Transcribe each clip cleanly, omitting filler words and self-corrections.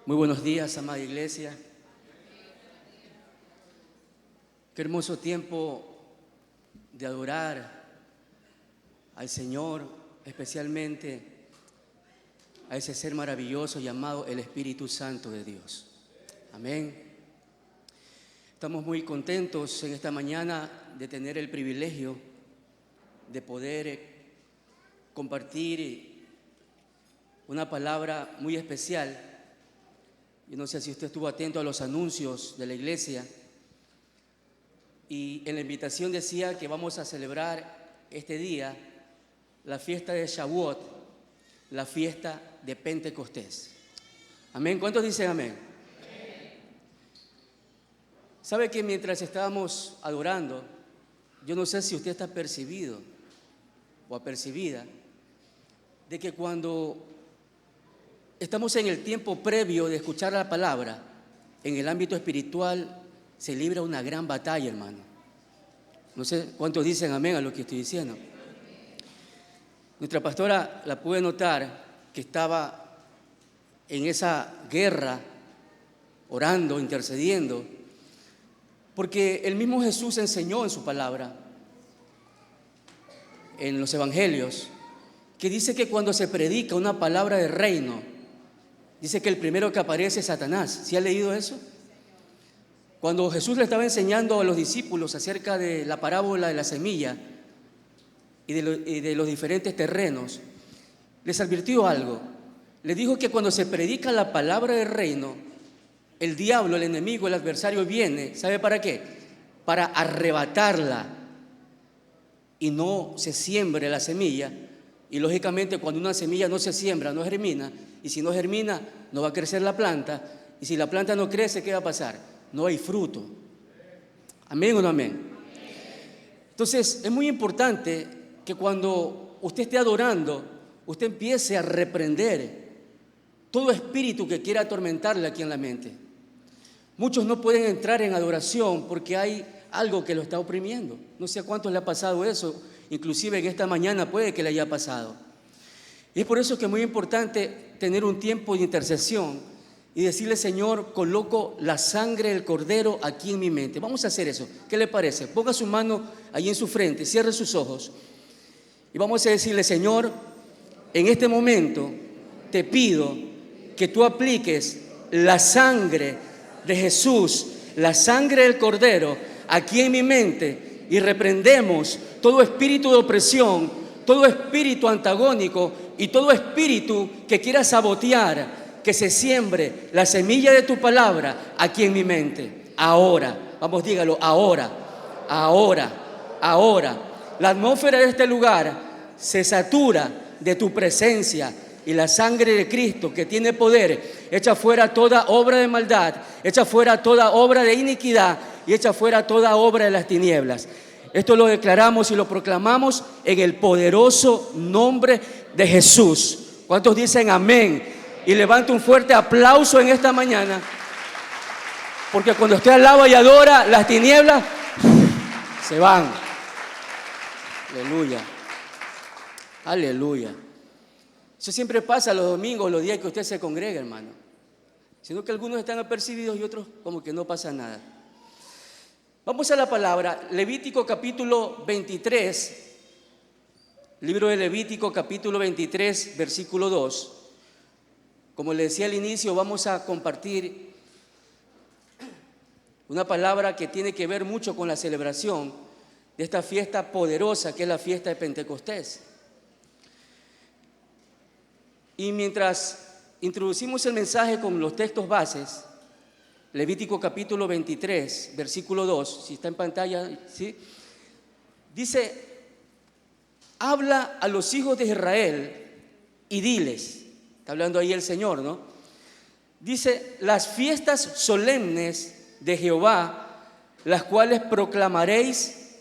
Muy buenos días, amada iglesia. Qué hermoso tiempo de adorar al Señor, especialmente a ese ser maravilloso llamado el Espíritu Santo de Dios. Amén. Estamos muy contentos en esta mañana de tener el privilegio de poder compartir una palabra muy especial. Yo no sé si usted estuvo atento a los anuncios de la iglesia, y en la invitación decía que vamos a celebrar este día la fiesta de Shavuot, la fiesta de Pentecostés. Amén. ¿Cuántos dicen amén? ¿Sabe que mientras estábamos adorando, yo no sé si usted está percibido o apercibida, de que cuando estamos en el tiempo previo de escuchar la palabra, en el ámbito espiritual se libra una gran batalla, hermano? No sé cuántos dicen amén a lo que estoy diciendo. Nuestra pastora la pude notar que estaba en esa guerra, orando, intercediendo, porque el mismo Jesús enseñó en su palabra, en los evangelios, que dice que cuando se predica una palabra de reino, dice que el primero que aparece es Satanás. ¿Sí ha leído eso? Cuando Jesús le estaba enseñando a los discípulos acerca de la parábola de la semilla y de los diferentes terrenos, les advirtió algo. Les dijo que cuando se predica la palabra del reino, el diablo, el enemigo, el adversario viene, ¿sabe para qué? Para arrebatarla y no se siembre la semilla. Y lógicamente cuando una semilla no se siembra, no germina, y si no germina, no va a crecer la planta, y si la planta no crece, ¿qué va a pasar? No hay fruto. ¿Amén o no amén? Entonces es muy importante que cuando usted esté adorando, usted empiece a reprender todo espíritu que quiera atormentarle aquí en la mente. Muchos no pueden entrar en adoración porque hay algo que lo está oprimiendo. No sé a cuántos le ha pasado eso, inclusive en esta mañana puede que le haya pasado. Y es por eso que es muy importante tener un tiempo de intercesión y decirle: Señor, coloco la sangre del Cordero aquí en mi mente. Vamos a hacer eso. ¿Qué le parece? Ponga su mano ahí en su frente, cierre sus ojos y vamos a decirle: Señor, en este momento te pido que tú apliques la sangre de Jesús, la sangre del Cordero aquí en mi mente, y reprendemos todo espíritu de opresión, todo espíritu antagónico y todo espíritu que quiera sabotear que se siembre la semilla de tu palabra aquí en mi mente. Ahora, vamos, dígalo, ahora, ahora, ahora. La atmósfera de este lugar se satura de tu presencia, y la sangre de Cristo, que tiene poder, echa fuera toda obra de maldad, echa fuera toda obra de iniquidad y echa fuera toda obra de las tinieblas. Esto lo declaramos y lo proclamamos en el poderoso nombre de Jesús. ¿Cuántos dicen amén? Y levanta un fuerte aplauso en esta mañana, porque cuando usted alaba y adora, las tinieblas se van. Aleluya. Aleluya. Eso siempre pasa los domingos, los días que usted se congrega, hermano. Sino que algunos están apercibidos y otros como que no pasa nada. Vamos a la palabra. Levítico capítulo 23. Libro de Levítico capítulo 23, versículo 2. Como le decía al inicio, vamos a compartir una palabra que tiene que ver mucho con la celebración de esta fiesta poderosa que es la fiesta de Pentecostés. Y mientras introducimos el mensaje con los textos bases, Levítico capítulo 23, versículo 2, si está en pantalla, ¿sí? Dice: habla a los hijos de Israel y diles. Está hablando ahí el Señor, ¿no? Dice: las fiestas solemnes de Jehová, las cuales proclamaréis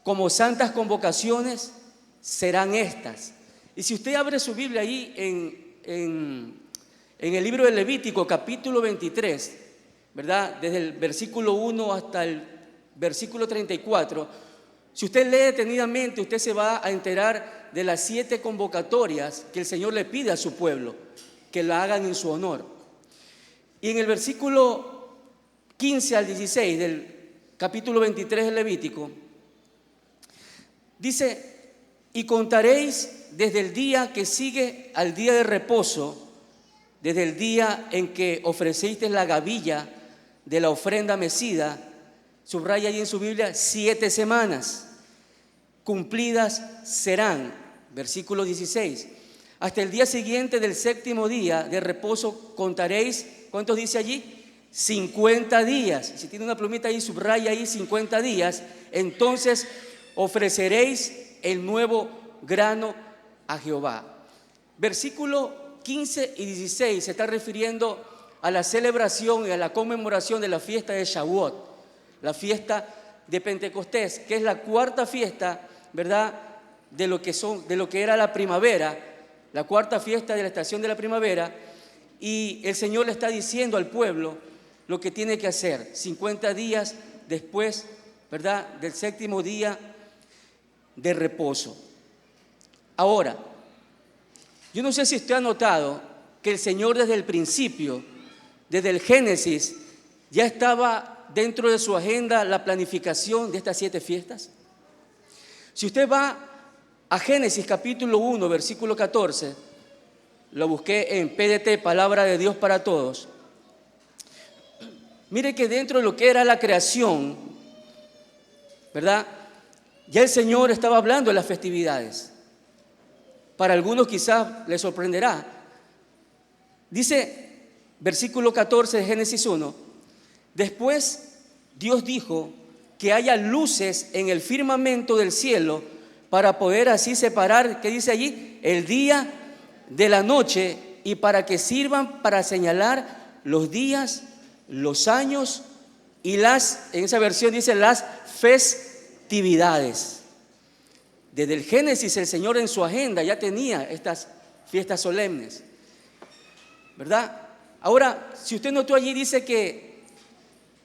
como santas convocaciones, serán estas. Y si usted abre su Biblia ahí en el libro de Levítico, capítulo 23, ¿verdad? Desde el versículo 1 hasta el versículo 34, si usted lee detenidamente, usted se va a enterar de las 7 convocatorias que el Señor le pide a su pueblo, que la hagan en su honor. Y en el versículo 15 al 16 del capítulo 23 del Levítico, dice: y contaréis desde el día que sigue al día de reposo, desde el día en que ofrecisteis la gavilla de la ofrenda mecida, subraya ahí en su Biblia, 7 semanas, cumplidas serán, versículo 16, hasta el día siguiente del 7º día de reposo contaréis, ¿cuántos dice allí? 50 días. Si tiene una plumita ahí, subraya ahí 50 días. Entonces ofreceréis el nuevo grano a Jehová. Versículo 15 y 16 se está refiriendo a la celebración y a la conmemoración de la fiesta de Shavuot, la fiesta de Pentecostés, que es la cuarta fiesta, ¿verdad?, de lo que era la primavera, la cuarta fiesta de la estación de la primavera. Y el Señor le está diciendo al pueblo lo que tiene que hacer 50 días después, ¿verdad?, del 7º día de reposo. Ahora, yo no sé si usted ha notado que el Señor desde el principio, desde el Génesis, ya estaba dentro de su agenda la planificación de estas 7 fiestas. Si usted va a Génesis capítulo 1, versículo 14, lo busqué en PDT, Palabra de Dios para Todos. Mire que dentro de lo que era la creación, ¿verdad?, ya el Señor estaba hablando de las festividades. Para algunos quizás les sorprenderá. Dice, versículo 14 de Génesis 1, después Dios dijo que haya luces en el firmamento del cielo para poder así separar, ¿qué dice allí?, el día de la noche, y para que sirvan para señalar los días, los años y en esa versión dice las festividades. Desde el Génesis el Señor en su agenda ya tenía estas fiestas solemnes, ¿verdad? Ahora, si usted notó allí, dice que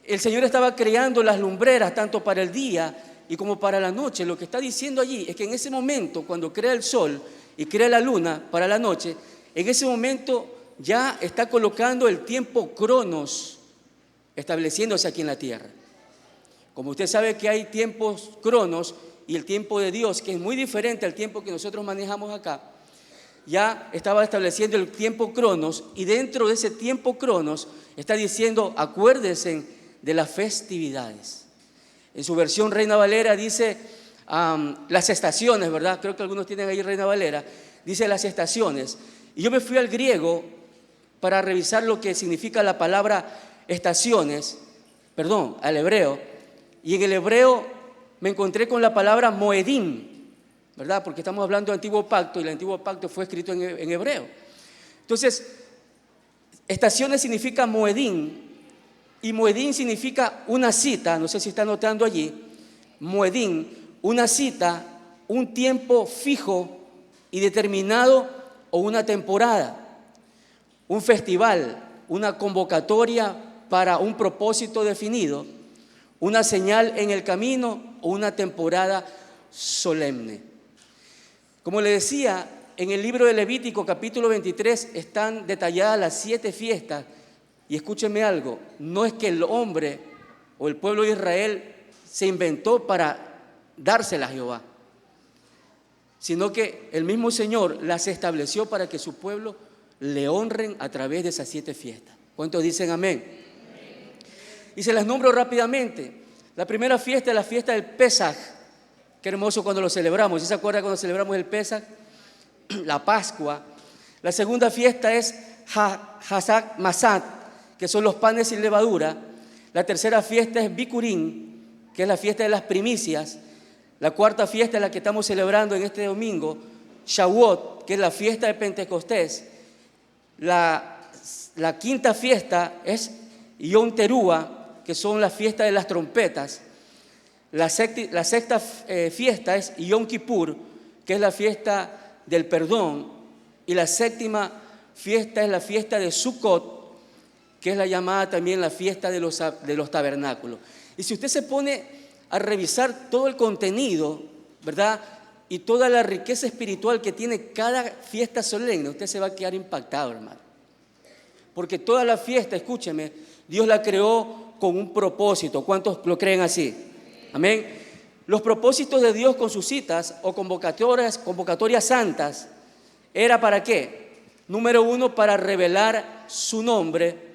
el Señor estaba creando las lumbreras tanto para el día y como para la noche. Lo que está diciendo allí es que en ese momento, cuando crea el sol y crea la luna para la noche, en ese momento ya está colocando el tiempo cronos, estableciéndose aquí en la tierra. Como usted sabe que hay tiempos cronos y el tiempo de Dios, que es muy diferente al tiempo que nosotros manejamos acá, ya estaba estableciendo el tiempo cronos, y dentro de ese tiempo cronos está diciendo, acuérdense de las festividades. En su versión Reina Valera dice las estaciones, ¿verdad? Creo que algunos tienen ahí Reina Valera, dice las estaciones. Y yo me fui al griego para revisar lo que significa la palabra estaciones, al hebreo, y en el hebreo me encontré con la palabra moedim, ¿verdad? Porque estamos hablando del Antiguo Pacto y el Antiguo Pacto fue escrito en hebreo. Entonces, estaciones significa moedim, y moedim significa una cita, no sé si está notando allí, moedim, una cita, un tiempo fijo y determinado o una temporada, un festival, una convocatoria para un propósito definido, una señal en el camino o una temporada solemne. Como le decía, en el libro de Levítico capítulo 23 están detalladas las 7 fiestas, y escúcheme algo, no es que el hombre o el pueblo de Israel se inventó para dárselas a Jehová, sino que el mismo Señor las estableció para que su pueblo le honren a través de esas 7 fiestas. ¿Cuántos dicen amén? Y se las nombro rápidamente. La primera fiesta es la fiesta del Pesaj. Qué hermoso cuando lo celebramos. ¿Sí se acuerda cuando celebramos el Pesaj? La Pascua. La segunda fiesta es Hazak Masat, que son los panes sin levadura. La tercera fiesta es Bikurim, que es la fiesta de las primicias. La cuarta fiesta es la que estamos celebrando en este domingo, Shavuot, que es la fiesta de Pentecostés. La quinta fiesta es Yom Teruah, que son las fiestas de las trompetas. La sexta fiesta es Yom Kippur, que es la fiesta del perdón. Y la séptima fiesta es la fiesta de Sukkot, que es la llamada también la fiesta de los tabernáculos. Y si usted se pone a revisar todo el contenido, ¿verdad?, y toda la riqueza espiritual que tiene cada fiesta solemne, usted se va a quedar impactado, hermano. Porque toda la fiesta, escúcheme, Dios la creó con un propósito. ¿Cuántos lo creen así? Amén. Los propósitos de Dios con sus citas o convocatorias santas, ¿era para qué? Número 1, para revelar su nombre.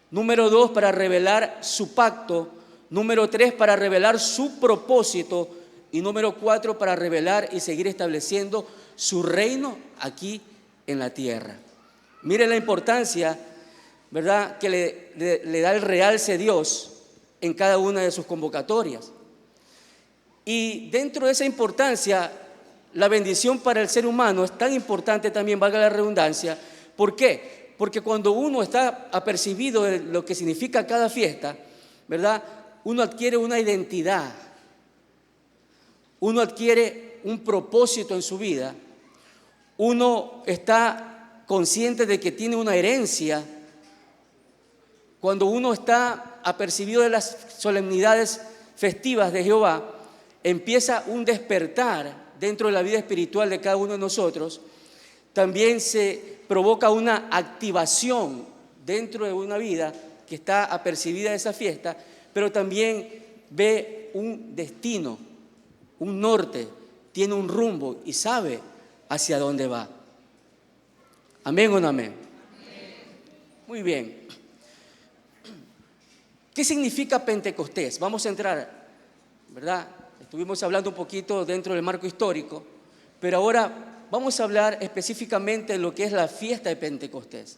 Número 2, para revelar su pacto. Número 3, para revelar su propósito. Y número 4, para revelar y seguir estableciendo su reino aquí en la tierra. Miren la importancia, ¿verdad?, que le da el realce Dios en cada una de sus convocatorias. Y dentro de esa importancia, la bendición para el ser humano es tan importante también, valga la redundancia. ¿Por qué? Porque cuando uno está apercibido de lo que significa cada fiesta, ¿verdad?, uno adquiere una identidad, uno adquiere un propósito en su vida, uno está consciente de que tiene una herencia. Cuando uno está apercibido de las solemnidades festivas de Jehová, empieza un despertar dentro de la vida espiritual de cada uno de nosotros. También se provoca una activación dentro de una vida que está apercibida de esa fiesta, pero también ve un destino, un norte, tiene un rumbo y sabe hacia dónde va. ¿Amén o no amén? Muy bien. ¿Qué significa Pentecostés? Vamos a entrar, ¿verdad? Estuvimos hablando un poquito dentro del marco histórico, pero ahora vamos a hablar específicamente de lo que es la fiesta de Pentecostés.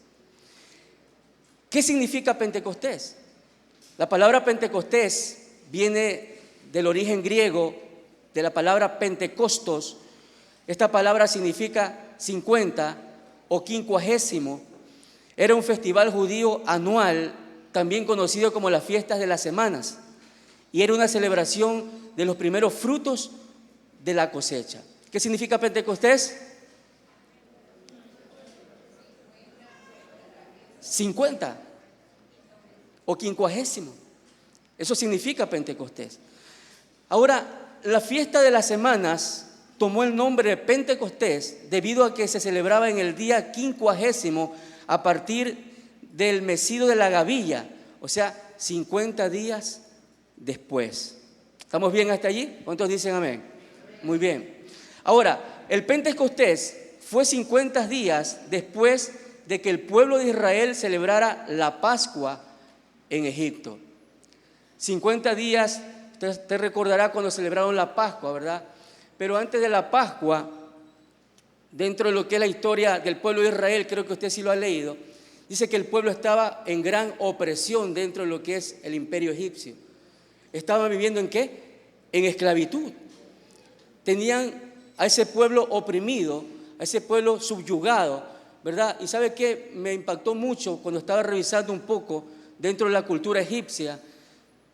¿Qué significa Pentecostés? La palabra Pentecostés viene del origen griego de la palabra Pentecostos. Esta palabra significa 50 o 50. Era un festival judío anual, también conocido como las fiestas de las semanas, y era una celebración de los primeros frutos de la cosecha. ¿Qué significa Pentecostés? 50 o 50. Eso significa Pentecostés. Ahora, la fiesta de las semanas tomó el nombre de Pentecostés debido a que se celebraba en el día 50 a partir del mesido de la gavilla, o sea, 50 días después. ¿Estamos bien hasta allí? ¿Cuántos dicen amén? Muy bien. Ahora, el Pentecostés fue 50 días después de que el pueblo de Israel celebrara la Pascua en Egipto. 50 días, usted recordará cuando celebraron la Pascua, ¿verdad? Pero antes de la Pascua, dentro de lo que es la historia del pueblo de Israel, creo que usted sí lo ha leído, dice que el pueblo estaba en gran opresión dentro de lo que es el imperio egipcio. Estaba viviendo ¿en qué? En esclavitud. Tenían a ese pueblo oprimido, a ese pueblo subyugado, ¿verdad? Y ¿sabe qué? Me impactó mucho cuando estaba revisando un poco dentro de la cultura egipcia.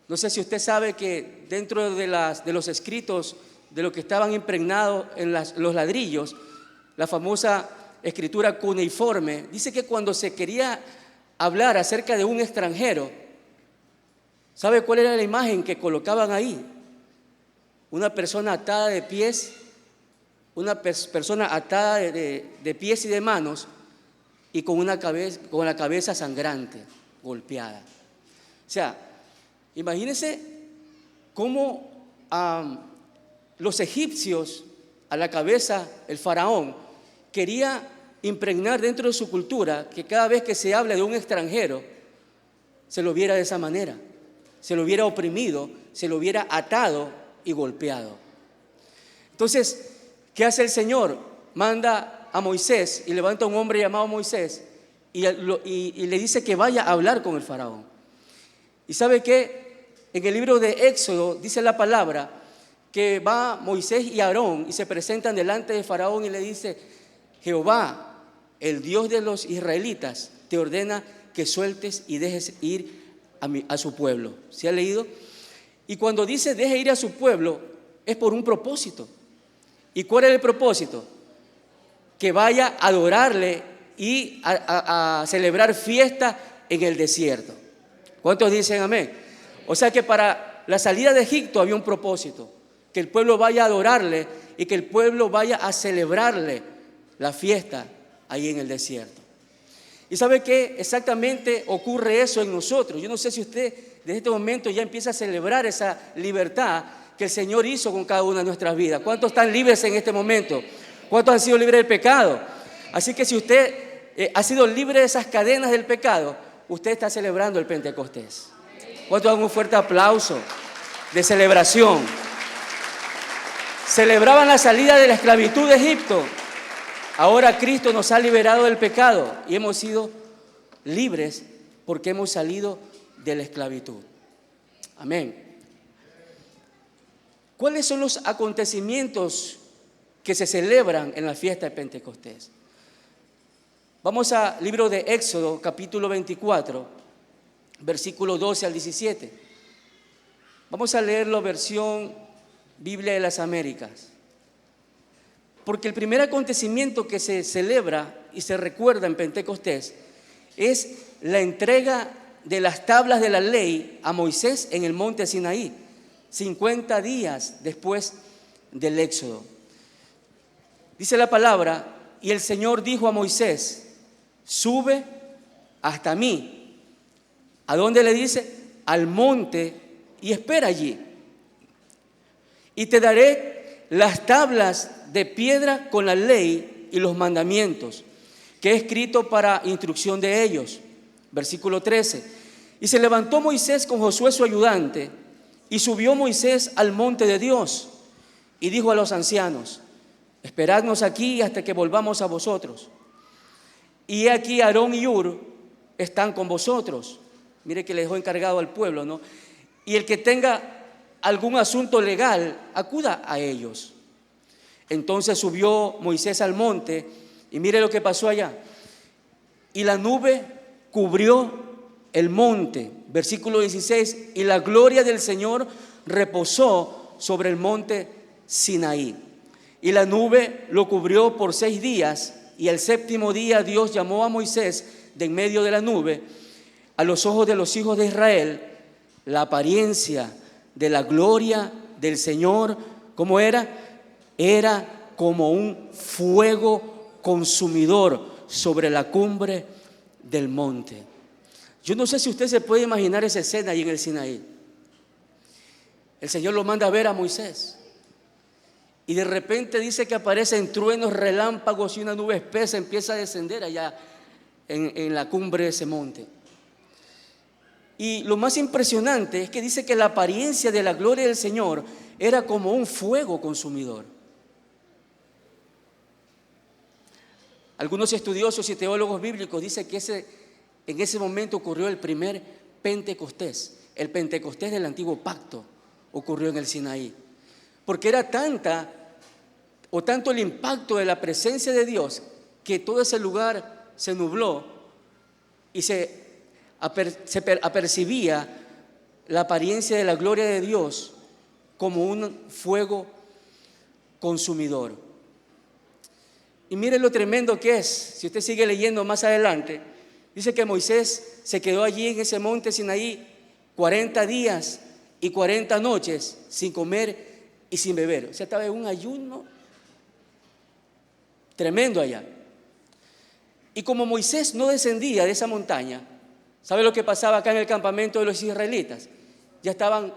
No sé si usted sabe que dentro de los escritos de lo que estaban impregnados en los ladrillos, la famosa escritura cuneiforme, dice que cuando se quería hablar acerca de un extranjero, ¿sabe cuál era la imagen que colocaban ahí? Una persona atada de pies, una persona atada de pies y de manos y con la cabeza sangrante, golpeada. O sea, imagínense cómo los egipcios, a la cabeza, el faraón, quería impregnar dentro de su cultura que cada vez que se habla de un extranjero, se lo viera de esa manera, se lo viera oprimido, se lo viera atado y golpeado. Entonces, ¿qué hace el Señor? Manda a Moisés y levanta a un hombre llamado Moisés y le dice que vaya a hablar con el faraón. ¿Y sabe qué? En el libro de Éxodo dice la palabra que va Moisés y Aarón y se presentan delante de faraón y le dice: Jehová, el Dios de los israelitas, te ordena que sueltes y dejes ir a su pueblo. ¿Se ha leído? Y cuando dice deje ir a su pueblo, es por un propósito. ¿Y cuál es el propósito? Que vaya a adorarle y a celebrar fiesta en el desierto. ¿Cuántos dicen amén? O sea que para la salida de Egipto había un propósito, que el pueblo vaya a adorarle y que el pueblo vaya a celebrarle la fiesta ahí en el desierto. ¿Y sabe qué? Exactamente ocurre eso en nosotros. Yo no sé si usted desde este momento ya empieza a celebrar esa libertad que el Señor hizo con cada una de nuestras vidas. ¿Cuántos están libres en este momento? ¿Cuántos han sido libres del pecado? Así que si usted ha sido libre de esas cadenas del pecado, usted está celebrando el Pentecostés. ¿Cuántos dan un fuerte aplauso de celebración? Celebraban la salida de la esclavitud de Egipto. Ahora Cristo nos ha liberado del pecado y hemos sido libres porque hemos salido de la esclavitud. Amén. ¿Cuáles son los acontecimientos que se celebran en la fiesta de Pentecostés? Vamos al libro de Éxodo, capítulo 24, versículo 12 al 17. Vamos a leerlo versión Biblia de las Américas. Porque el primer acontecimiento que se celebra y se recuerda en Pentecostés es la entrega de las tablas de la ley a Moisés en el monte Sinaí, 50 días después del Éxodo. Dice la palabra, y el Señor dijo a Moisés, sube hasta mí. ¿A dónde le dice? Al monte, y espera allí. Y te daré las tablas de piedra con la ley y los mandamientos que he escrito para instrucción de ellos. Versículo 13. Y se levantó Moisés con Josué su ayudante, y subió Moisés al monte de Dios, y dijo a los ancianos, esperadnos aquí hasta que volvamos a vosotros. Y aquí Aarón y Hur están con vosotros. Mire que le dejó encargado al pueblo, ¿no? Y el que tenga algún asunto legal, acuda a ellos. Entonces subió Moisés al monte, y mire lo que pasó allá. Y la nube cubrió el monte, versículo 16, y la gloria del Señor reposó sobre el monte Sinaí. Y la nube lo cubrió por 6 días, y el séptimo día Dios llamó a Moisés de en medio de la nube. A los ojos de los hijos de Israel, la apariencia de la gloria del Señor, ¿cómo era? Era como un fuego consumidor sobre la cumbre del monte. Yo no sé si usted se puede imaginar esa escena ahí en el Sinaí. El Señor lo manda a ver a Moisés. Y de repente dice que aparecen truenos, relámpagos y una nube espesa empieza a descender allá en la cumbre de ese monte. Y lo más impresionante es que dice que la apariencia de la gloria del Señor era como un fuego consumidor. Algunos estudiosos y teólogos bíblicos dicen que en ese momento ocurrió el primer Pentecostés. El Pentecostés del antiguo pacto ocurrió en el Sinaí. Porque era tanto el impacto de la presencia de Dios que todo ese lugar se nubló y se apercibía la apariencia de la gloria de Dios como un fuego consumidor. Y mire lo tremendo que es. Si usted sigue leyendo más adelante, dice que Moisés se quedó allí en ese monte Sinaí 40 días y 40 noches sin comer y sin beber. O sea, estaba en un ayuno tremendo allá. Y como Moisés no descendía de esa montaña, ¿sabe lo que pasaba acá en el campamento de los israelitas? Ya estaban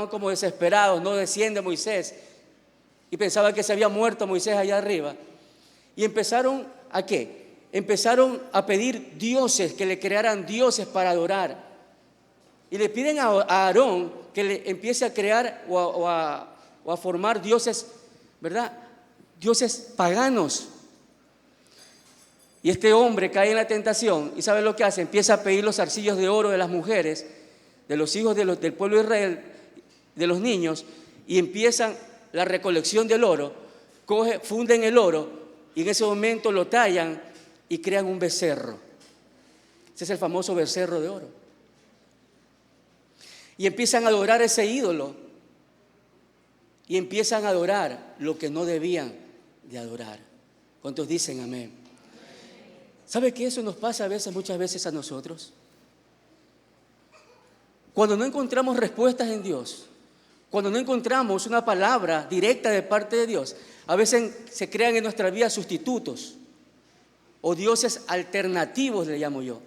como desesperados, no desciende Moisés. Y pensaban que se había muerto Moisés allá arriba. Y empezaron ¿a qué? Empezaron a pedir dioses, que le crearan dioses para adorar. Y le piden a Aarón que le empiece a crear o a formar dioses, ¿verdad? Dioses paganos. Y este hombre cae en la tentación y ¿sabe lo que hace? Empieza a pedir los zarcillos de oro de las mujeres, de los hijos del pueblo de Israel, de los niños, y empiezan la recolección del oro, funden el oro y en ese momento lo tallan y crean un becerro. Ese es el famoso becerro de oro. Y empiezan a adorar ese ídolo y empiezan a adorar lo que no debían de adorar. ¿Cuántos dicen amén? ¿Sabe que eso nos pasa muchas veces a nosotros? Cuando no encontramos respuestas en Dios, cuando no encontramos una palabra directa de parte de Dios, a veces se crean en nuestra vida sustitutos. o dioses alternativos, le llamo yo.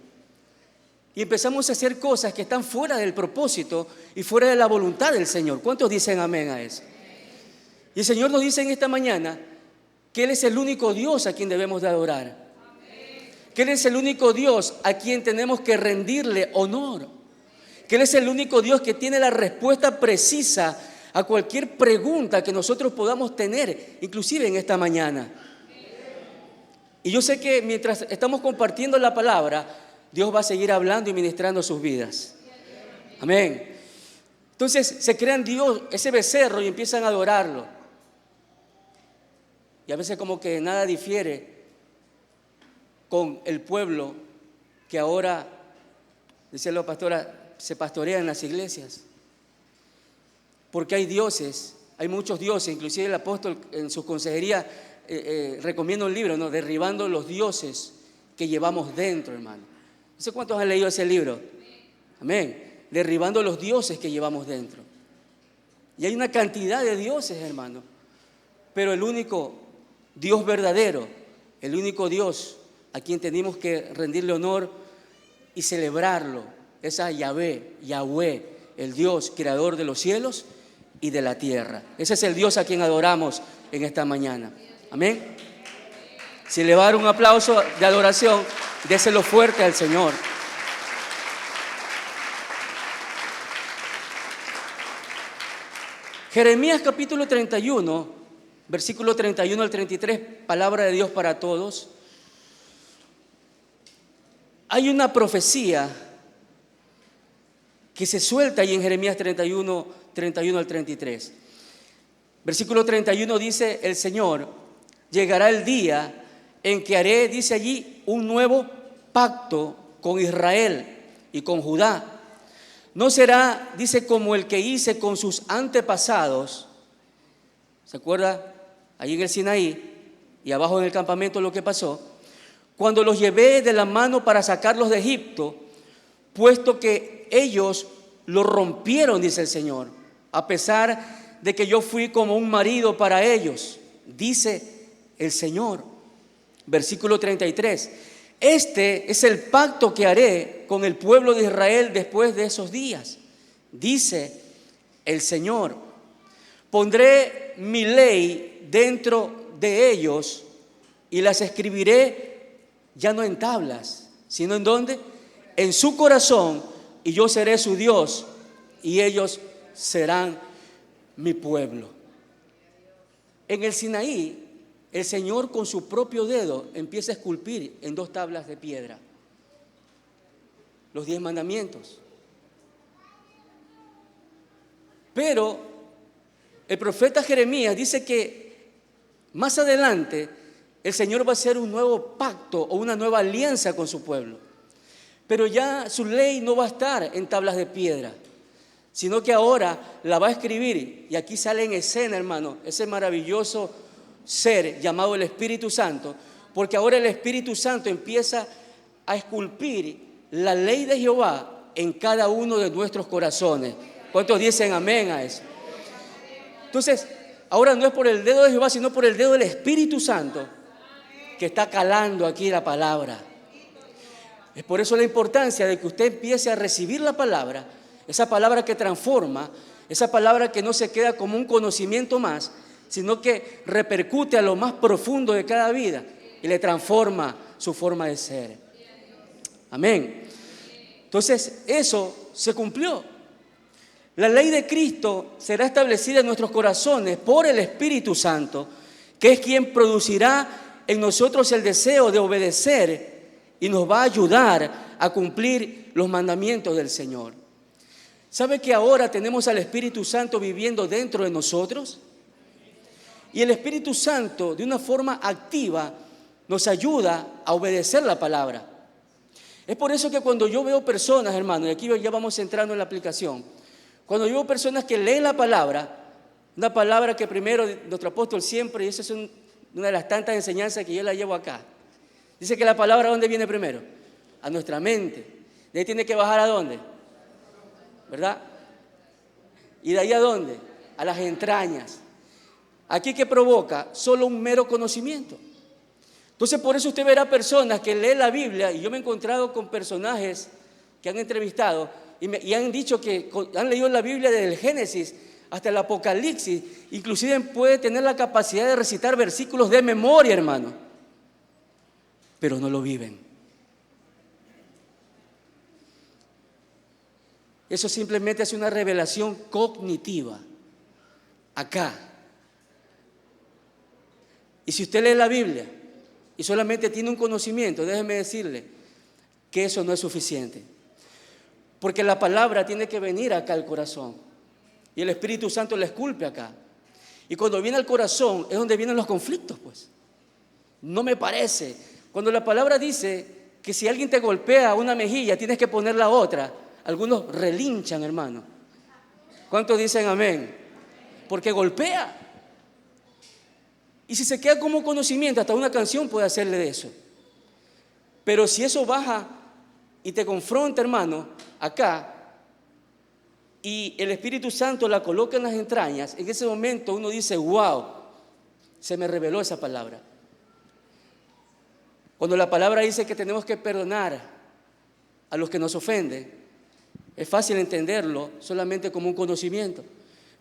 Y empezamos a hacer cosas que están fuera del propósito y fuera de la voluntad del Señor. ¿Cuántos dicen amén a eso? Y el Señor nos dice en esta mañana que Él es el único Dios a quien debemos de adorar. Que Él es el único Dios a quien tenemos que rendirle honor. Que Él es el único Dios que tiene la respuesta precisa a cualquier pregunta que nosotros podamos tener, inclusive en esta mañana. Y yo sé que mientras estamos compartiendo la palabra, Dios va a seguir hablando y ministrando sus vidas. Amén. Entonces se crean Dios, ese becerro, y empiezan a adorarlo. Y a veces como que nada difiere con el pueblo que ahora, dice la pastora, se pastorea en las iglesias. Porque hay dioses, hay muchos dioses, inclusive el apóstol en su consejería recomienda un libro, ¿no? Derribando los dioses que llevamos dentro, hermano. No sé cuántos han leído ese libro. Amén. Derribando los dioses que llevamos dentro. Y hay una cantidad de dioses, hermano. Pero el único Dios verdadero, el único Dios a quien tenemos que rendirle honor y celebrarlo, es a Yahweh, el Dios creador de los cielos y de la tierra. Ese es el Dios a quien adoramos en esta mañana. Amén. Si le va a dar un aplauso de adoración, déselo fuerte al Señor. Jeremías capítulo 31, versículo 31 al 33, palabra de Dios para todos. Hay una profecía que se suelta ahí en Jeremías 31 al 33. Versículo 31 dice: el Señor, llegará el día en que haré, dice allí, un nuevo pacto con Israel y con Judá. No será, dice, como el que hice con sus antepasados. ¿Se acuerda? Ahí en el Sinaí y abajo en el campamento lo que pasó. Cuando los llevé de la mano para sacarlos de Egipto, puesto que ellos lo rompieron, dice el Señor, a pesar de que yo fui como un marido para ellos, dice el Señor. Versículo 33. Este es el pacto que haré con el pueblo de Israel después de esos días, dice el Señor. Pondré mi ley dentro de ellos y las escribiré ya no en tablas, sino ¿en dónde? En su corazón, y yo seré su Dios y ellos serán mi pueblo. En el Sinaí, el Señor con su propio dedo empieza a esculpir en 2 tablas de piedra los 10 mandamientos. Pero el profeta Jeremías dice que más adelante el Señor va a hacer un nuevo pacto o una nueva alianza con su pueblo. Pero ya su ley no va a estar en tablas de piedra, sino que ahora la va a escribir. Y aquí sale en escena, hermano, ese maravilloso ser llamado el Espíritu Santo, porque ahora el Espíritu Santo empieza a esculpir la ley de Jehová en cada uno de nuestros corazones. ¿Cuántos dicen amén a eso? Entonces, ahora no es por el dedo de Jehová, sino por el dedo del Espíritu Santo que está calando aquí la palabra. Es por eso la importancia de que usted empiece a recibir la palabra, esa palabra que transforma, esa palabra que no se queda como un conocimiento más, sino que repercute a lo más profundo de cada vida y le transforma su forma de ser. Amén. Entonces, eso se cumplió. La ley de Cristo será establecida en nuestros corazones por el Espíritu Santo, que es quien producirá en nosotros el deseo de obedecer y nos va a ayudar a cumplir los mandamientos del Señor. ¿Sabe que ahora tenemos al Espíritu Santo viviendo dentro de nosotros? Y el Espíritu Santo, de una forma activa, nos ayuda a obedecer la palabra. Es por eso que cuando yo veo personas, hermano, y aquí ya vamos entrando en la aplicación, cuando yo veo personas que leen la palabra, una palabra que primero nuestro apóstol siempre, y esa es una de las tantas enseñanzas que yo la llevo acá, dice que la palabra ¿a dónde viene primero? A nuestra mente. De ahí tiene que bajar ¿a dónde? ¿Verdad? ¿Y de ahí a dónde? A las entrañas. Aquí, ¿qué provoca? Solo un mero conocimiento. Entonces, por eso usted verá personas que leen la Biblia, y yo me he encontrado con personajes que han entrevistado y han dicho que han leído la Biblia desde el Génesis hasta el Apocalipsis, inclusive puede tener la capacidad de recitar versículos de memoria, hermano, pero no lo viven. Eso simplemente es una revelación cognitiva, acá. Y si usted lee la Biblia y solamente tiene un conocimiento, déjeme decirle que eso no es suficiente. Porque la palabra tiene que venir acá al corazón. Y el Espíritu Santo le esculpe acá. Y cuando viene al corazón es donde vienen los conflictos, pues. No me parece. Cuando la palabra dice que si alguien te golpea una mejilla, tienes que poner la otra. Algunos relinchan, hermano. ¿Cuántos dicen amén? Porque golpea. Y si se queda como conocimiento, hasta una canción puede hacerle de eso. Pero si eso baja y te confronta, hermano, acá, y el Espíritu Santo la coloca en las entrañas, en ese momento uno dice, wow, se me reveló esa palabra. Cuando la palabra dice que tenemos que perdonar a los que nos ofenden, es fácil entenderlo solamente como un conocimiento.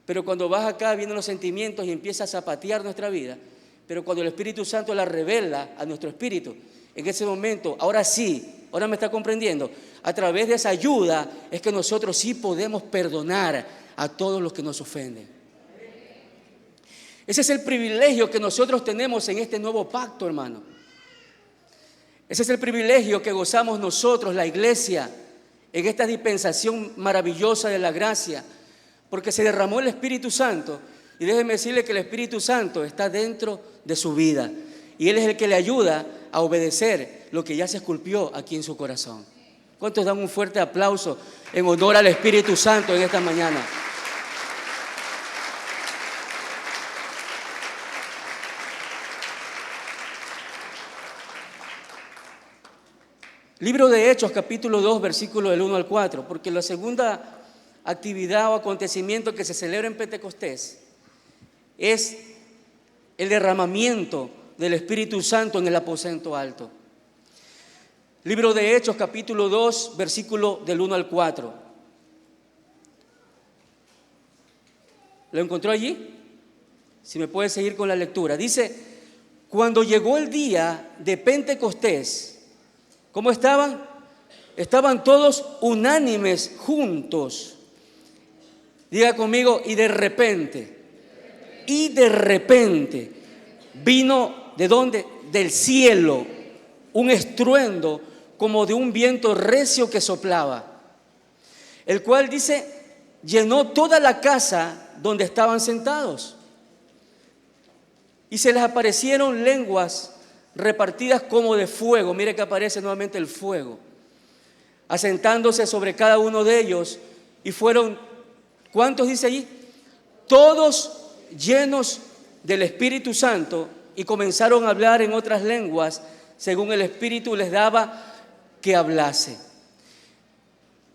Pero cuando vas acá vienen los sentimientos y empieza a zapatear nuestra vida. Pero cuando el Espíritu Santo la revela a nuestro espíritu, en ese momento, ahora sí, ahora me está comprendiendo, a través de esa ayuda es que nosotros sí podemos perdonar a todos los que nos ofenden. Ese es el privilegio que nosotros tenemos en este nuevo pacto, hermano. Ese es el privilegio que gozamos nosotros, la iglesia, en esta dispensación maravillosa de la gracia, porque se derramó el Espíritu Santo. Y déjeme decirle que el Espíritu Santo está dentro de su vida y Él es el que le ayuda a obedecer lo que ya se esculpió aquí en su corazón. ¿Cuántos dan un fuerte aplauso en honor al Espíritu Santo en esta mañana? Libro de Hechos, capítulo 2, versículo del 1 al 4, porque la segunda actividad o acontecimiento que se celebra en Pentecostés es el derramamiento del Espíritu Santo en el aposento alto. Libro de Hechos, capítulo 2, versículo del 1 al 4. ¿Lo encontró allí? Si me puede seguir con la lectura. Dice, cuando llegó el día de Pentecostés, ¿cómo estaban? Estaban todos unánimes juntos. Diga conmigo, y de repente vino, ¿de dónde? Del cielo, un estruendo como de un viento recio que soplaba, el cual dice, llenó toda la casa donde estaban sentados. Y se les aparecieron lenguas repartidas como de fuego. Mire que aparece nuevamente el fuego, asentándose sobre cada uno de ellos. Y fueron, ¿cuántos dice allí? Todos llenos del Espíritu Santo y comenzaron a hablar en otras lenguas según el Espíritu les daba que hablase.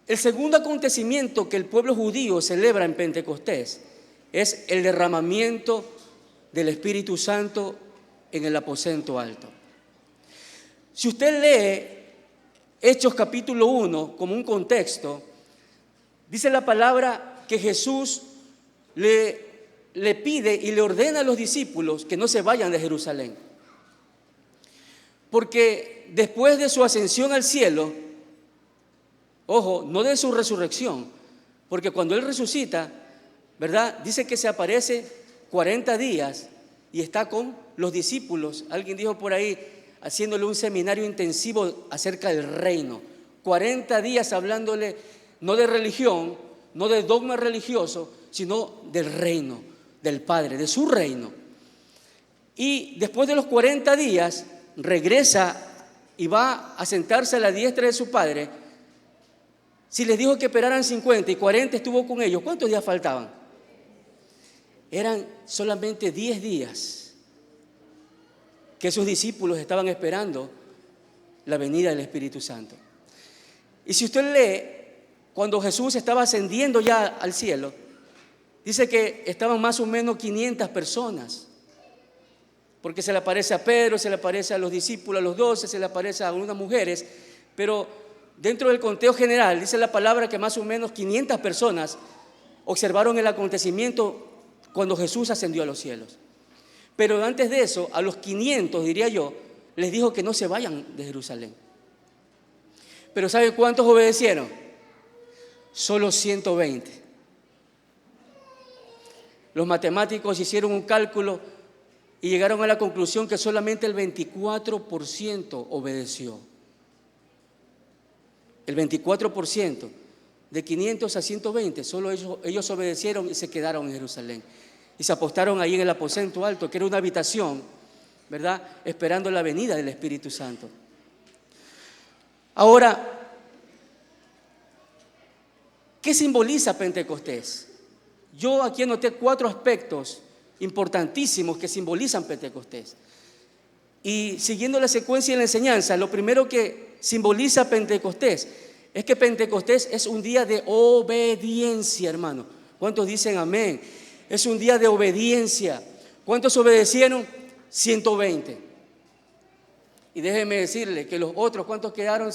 El segundo acontecimiento que el pueblo judío celebra en Pentecostés es el derramamiento del Espíritu Santo en el aposento alto. Si usted lee Hechos capítulo 1 como un contexto, dice la palabra que Jesús le pide y le ordena a los discípulos que no se vayan de Jerusalén. Porque después de su ascensión al cielo, ojo, no de su resurrección, porque cuando Él resucita, ¿verdad? Dice que se aparece 40 días y está con los discípulos. Alguien dijo por ahí, haciéndole un seminario intensivo acerca del reino. 40 días hablándole no de religión, no de dogma religioso, sino del reino, del Padre, de su reino. Y después de los 40 días regresa y va a sentarse a la diestra de su Padre. Si les dijo que esperaran 50 y 40 estuvo con ellos, ¿cuántos días faltaban? Eran solamente 10 días que sus discípulos estaban esperando la venida del Espíritu Santo. Y si usted lee, cuando Jesús estaba ascendiendo ya al cielo, dice que estaban más o menos 500 personas porque se le aparece a Pedro, se le aparece a los discípulos, a los 12, se le aparece a algunas mujeres, pero dentro del conteo general dice la palabra que más o menos 500 personas observaron el acontecimiento cuando Jesús ascendió a los cielos. Pero antes de eso, a los 500, diría yo, les dijo que no se vayan de Jerusalén. Pero ¿sabe cuántos obedecieron? Solo 120. Los matemáticos hicieron un cálculo y llegaron a la conclusión que solamente el 24% obedeció. El 24%, de 500 a 120, solo ellos obedecieron y se quedaron en Jerusalén. Y se apostaron ahí en el aposento alto, que era una habitación, ¿verdad?, esperando la venida del Espíritu Santo. Ahora, ¿qué simboliza Pentecostés? Yo aquí anoté 4 aspectos importantísimos que simbolizan Pentecostés. Y siguiendo la secuencia de la enseñanza, lo primero que simboliza Pentecostés es que Pentecostés es un día de obediencia, hermano. ¿Cuántos dicen amén? Es un día de obediencia. ¿Cuántos obedecieron? 120. Y déjenme decirle que los otros, ¿cuántos quedaron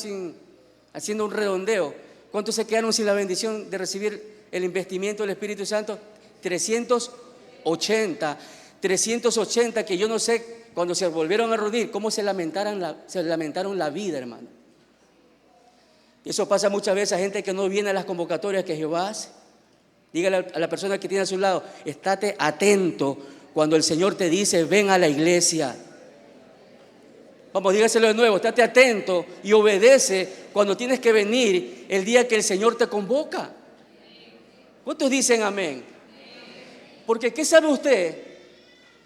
haciendo un redondeo? ¿Cuántos se quedaron sin la bendición de recibir el investimiento del Espíritu Santo? 380. 380 que yo no sé, cuando se volvieron a reunir, cómo se lamentaron la vida, hermano. Y eso pasa muchas veces a gente que no viene a las convocatorias que Jehová hace. Dígale a la persona que tiene a su lado, estate atento cuando el Señor te dice, ven a la iglesia. Vamos, dígaselo de nuevo, estate atento y obedece cuando tienes que venir el día que el Señor te convoca. ¿Cuántos dicen amén? Porque ¿qué sabe usted?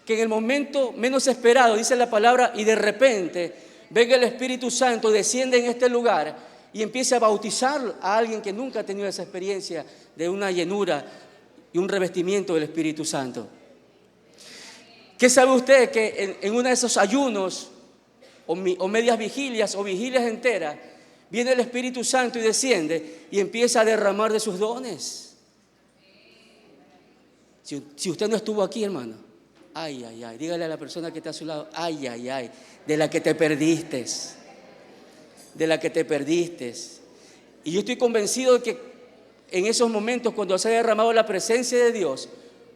Que en el momento menos esperado, dice la palabra, y de repente venga el Espíritu Santo, desciende en este lugar y empieza a bautizar a alguien que nunca ha tenido esa experiencia de una llenura y un revestimiento del Espíritu Santo. ¿Qué sabe usted? Que en uno de esos ayunos o medias vigilias o vigilias enteras viene el Espíritu Santo y desciende y empieza a derramar de sus dones. Si usted no estuvo aquí, hermano, ay, ay, ay, dígale a la persona que está a su lado, ay, ay, ay, de la que te perdiste, de la que te perdiste. Y yo estoy convencido de que en esos momentos, cuando se ha derramado la presencia de Dios,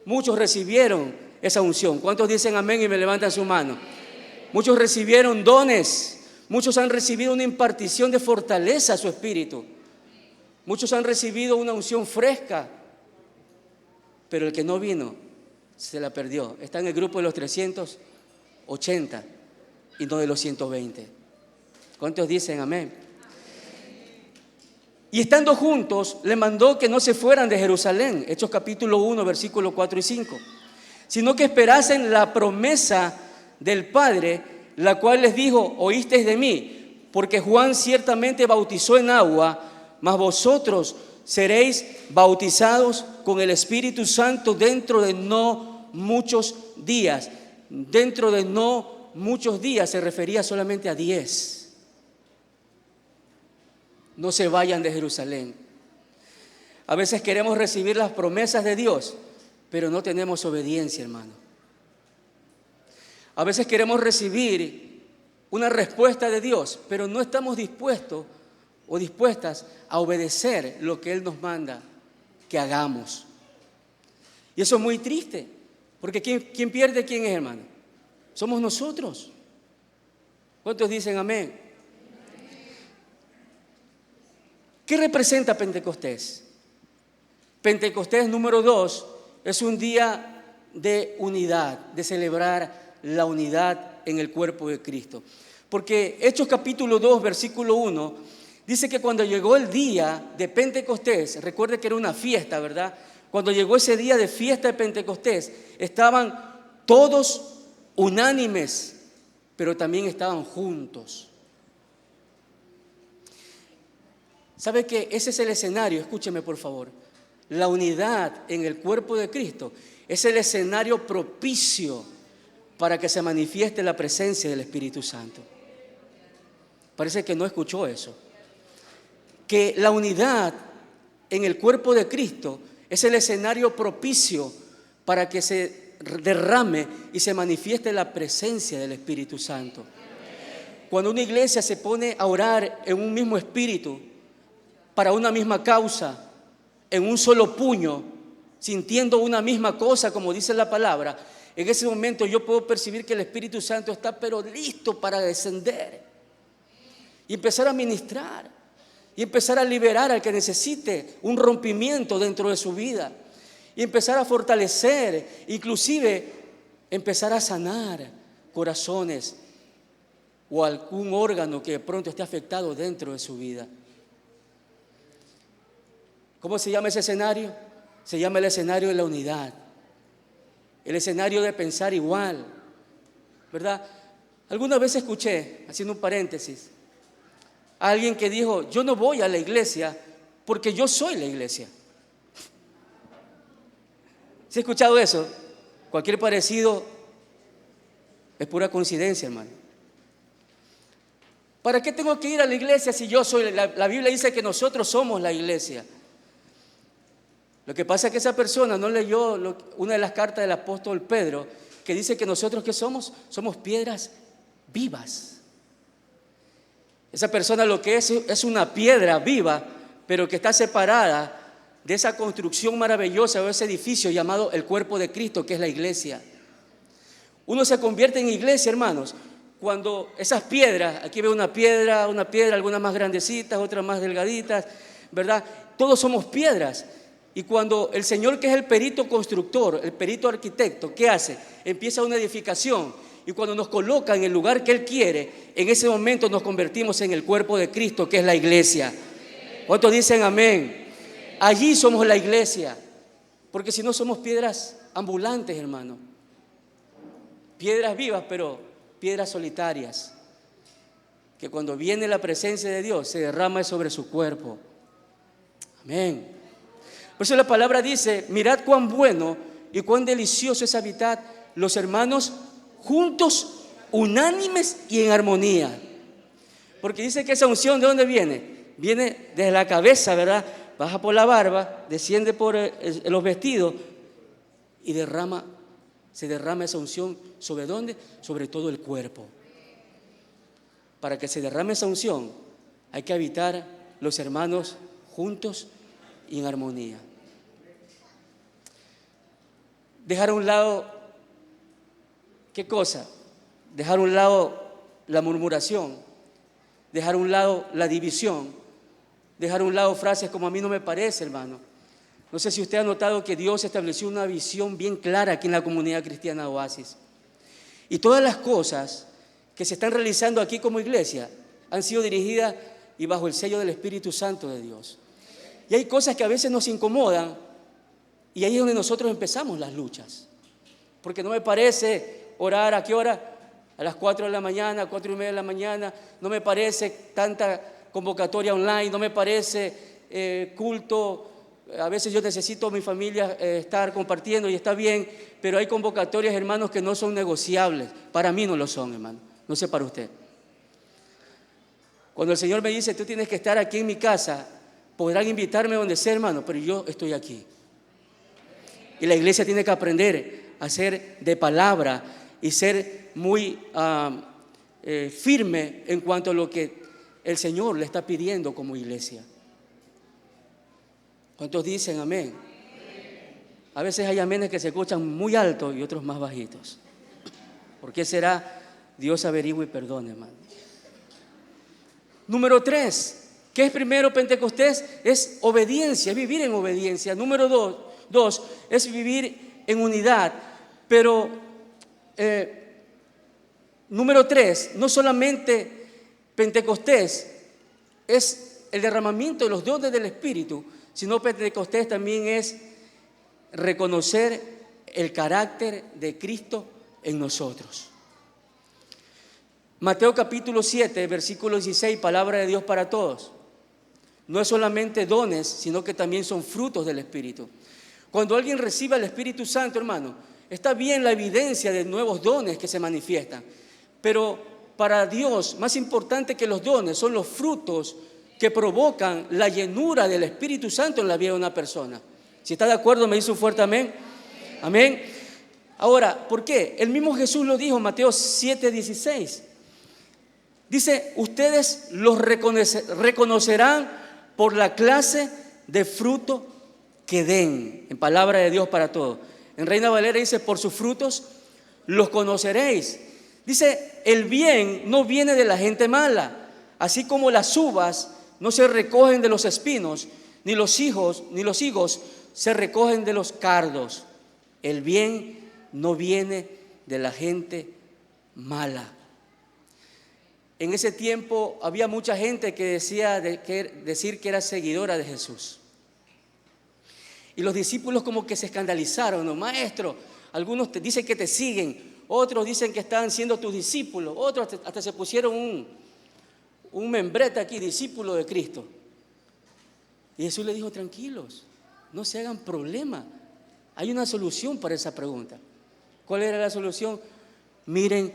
muchos recibieron esa unción. ¿Cuántos dicen amén y me levantan su mano? Muchos recibieron dones, muchos han recibido una impartición de fortaleza a su espíritu, muchos han recibido una unción fresca, pero el que no vino se la perdió. Está en el grupo de los 380 y no de los 120. ¿Cuántos dicen amén? Y estando juntos, le mandó que no se fueran de Jerusalén, Hechos capítulo 1, versículos 4 y 5, sino que esperasen la promesa del Padre, la cual les dijo, oísteis de mí, porque Juan ciertamente bautizó en agua, mas vosotros seréis bautizados con el Espíritu Santo dentro de no muchos días. Dentro de no muchos días se refería solamente a 10. No se vayan de Jerusalén. A veces queremos recibir las promesas de Dios, pero no tenemos obediencia, hermano. A veces queremos recibir una respuesta de Dios, pero no estamos dispuestos o dispuestas a obedecer lo que Él nos manda que hagamos. Y eso es muy triste, porque ¿quién pierde? ¿Quién es, hermano? Somos nosotros. ¿Cuántos dicen amén? ¿Qué representa Pentecostés? Pentecostés número 2 es un día de unidad, de celebrar la unidad en el cuerpo de Cristo. Porque Hechos capítulo 2, versículo 1, dice que cuando llegó el día de Pentecostés, recuerde que era una fiesta, ¿verdad? Cuando llegó ese día de fiesta de Pentecostés, estaban todos unánimes, pero también estaban juntos. ¿Sabe qué? Ese es el escenario, escúcheme por favor. La unidad en el cuerpo de Cristo es el escenario propicio para que se manifieste la presencia del Espíritu Santo. Parece que no escuchó eso. Que la unidad en el cuerpo de Cristo es el escenario propicio para que se derrame y se manifieste la presencia del Espíritu Santo. Cuando una iglesia se pone a orar en un mismo espíritu, para una misma causa, en un solo puño, sintiendo una misma cosa, como dice la palabra, en ese momento yo puedo percibir que el Espíritu Santo está pero listo para descender y empezar a ministrar y empezar a liberar al que necesite un rompimiento dentro de su vida y empezar a fortalecer, inclusive empezar a sanar corazones o algún órgano que de pronto esté afectado dentro de su vida. ¿Cómo se llama ese escenario? Se llama el escenario de la unidad, el escenario de pensar igual, ¿verdad? Alguna vez escuché, haciendo un paréntesis, a alguien que dijo: yo no voy a la iglesia porque yo soy la iglesia. ¿Se ha escuchado eso? Cualquier parecido es pura coincidencia, hermano. ¿Para qué tengo que ir a la iglesia si yo soy? La Biblia dice que nosotros somos la iglesia. Lo que pasa es que esa persona no leyó una de las cartas del apóstol Pedro, que dice que nosotros, ¿qué somos? Somos piedras vivas. Esa persona lo que es una piedra viva, pero que está separada de esa construcción maravillosa o ese edificio llamado el cuerpo de Cristo, que es la iglesia. Uno se convierte en iglesia, hermanos, cuando esas piedras, aquí veo una piedra, algunas más grandecitas, otras más delgaditas, ¿verdad? Todos somos piedras. Y cuando el Señor, que es el perito constructor, el perito arquitecto, ¿qué hace? Empieza una edificación. Y cuando nos coloca en el lugar que Él quiere, en ese momento nos convertimos en el cuerpo de Cristo, que es la iglesia. ¿Cuántos dicen amén? Allí somos la iglesia. Porque si no, somos piedras ambulantes, hermano. Piedras vivas, pero piedras solitarias. Que cuando viene la presencia de Dios, se derrama sobre su cuerpo. Amén. Por eso la palabra dice: mirad cuán bueno y cuán delicioso es habitar los hermanos juntos, unánimes y en armonía. Porque dice que esa unción, ¿de dónde viene? Viene desde la cabeza, ¿verdad? Baja por la barba, desciende por los vestidos y se derrama esa unción. ¿Sobre dónde? Sobre todo el cuerpo. Para que se derrame esa unción, hay que habitar los hermanos juntos y en armonía. Dejar a un lado, ¿qué cosa? Dejar a un lado la murmuración, dejar a un lado la división, dejar a un lado frases como: a mí no me parece, hermano. No sé si usted ha notado que Dios estableció una visión bien clara aquí en la comunidad cristiana Oasis. Y todas las cosas que se están realizando aquí como iglesia han sido dirigidas y bajo el sello del Espíritu Santo de Dios. Y hay cosas que a veces nos incomodan, y ahí es donde nosotros empezamos las luchas. Porque no me parece orar, ¿a qué hora? A las 4 de la mañana, 4:30 de la mañana. No me parece tanta convocatoria online, no me parece culto. A veces yo necesito a mi familia estar compartiendo y está bien, pero hay convocatorias, hermanos, que no son negociables. Para mí no lo son, hermano. No sé para usted. Cuando el Señor me dice: tú tienes que estar aquí en mi casa, podrán invitarme donde sea, hermano, pero yo estoy aquí. Y la iglesia tiene que aprender a ser de palabra y ser muy firme en cuanto a lo que el Señor le está pidiendo como iglesia. ¿Cuántos dicen amén? A veces hay amenes que se escuchan muy altos y otros más bajitos. ¿Por qué será? Dios averigüe y perdone, hermano. Número 3. ¿Qué es primero Pentecostés? Es obediencia, es vivir en obediencia. Número 2 es vivir en unidad. Pero número 3, no solamente Pentecostés es el derramamiento de los dones del Espíritu, sino Pentecostés también es reconocer el carácter de Cristo en nosotros. Mateo capítulo 7, versículo 16, palabra de Dios para todos. No es solamente dones, sino que también son frutos del Espíritu. Cuando alguien recibe el Espíritu Santo, hermano, está bien la evidencia de nuevos dones que se manifiestan, pero para Dios, más importante que los dones, son los frutos que provocan la llenura del Espíritu Santo en la vida de una persona. Si está de acuerdo, me dice un fuerte amén. Amén. Ahora, ¿por qué? El mismo Jesús lo dijo en Mateo 7:16. Dice, ustedes los reconocerán por la clase de fruto que den, en palabra de Dios para todos. En Reina Valera dice, por sus frutos los conoceréis. Dice, el bien no viene de la gente mala, así como las uvas no se recogen de los espinos, ni los higos se recogen de los cardos. El bien no viene de la gente mala. En ese tiempo había mucha gente que decía decir que era seguidora de Jesús. Y los discípulos como que se escandalizaron, ¿no? Maestro, algunos te dicen que te siguen, otros dicen que están siendo tus discípulos, otros hasta se pusieron un membrete aquí, discípulo de Cristo. Y Jesús le dijo, tranquilos, no se hagan problema. Hay una solución para esa pregunta. ¿Cuál era la solución? Miren